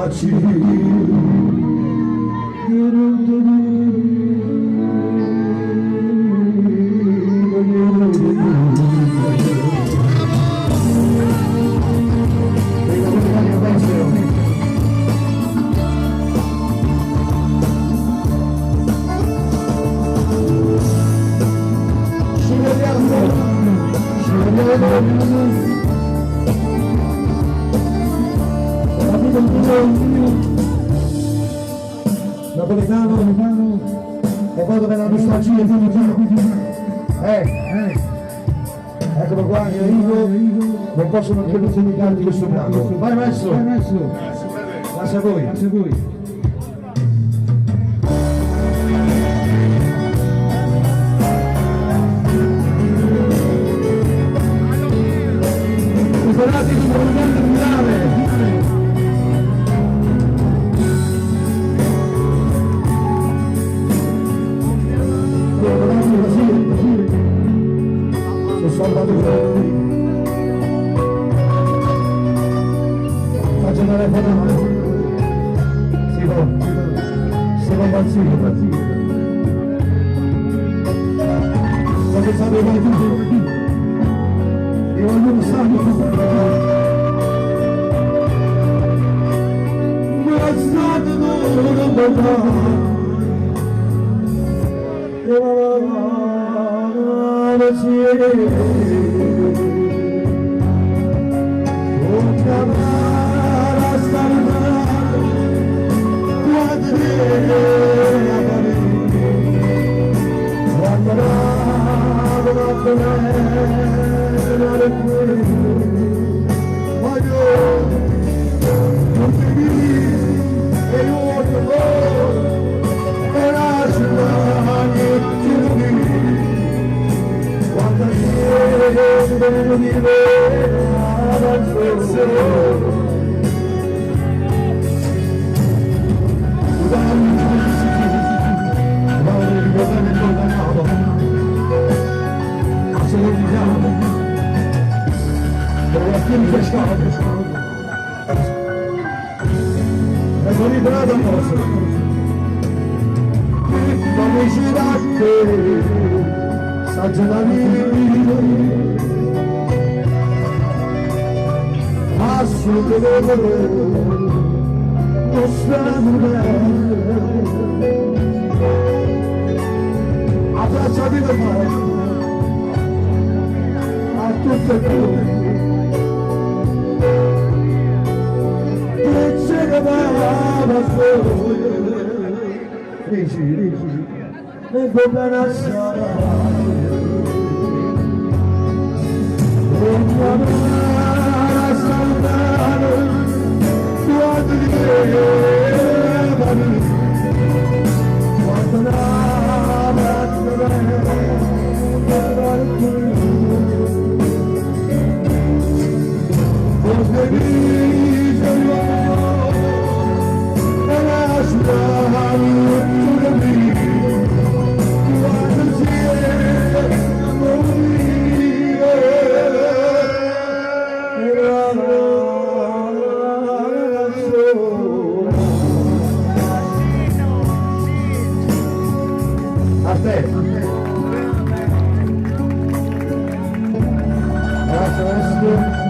maci napoletano e poi dove la nostalgia eccolo qua Enrico, non possono che dimenticarti questo brano. Vai maestro, lascia a voi. Preparati con un grande finale. Salvatore faccio una telefonata si va impazzito ma che sapete mai tutti io voglio un sangue ma è stato non potrà abbracciati da me a tutte e due che ce ne va solo dici e come la sarà e mi avrà salvato quando ti vedevano quando Grazie,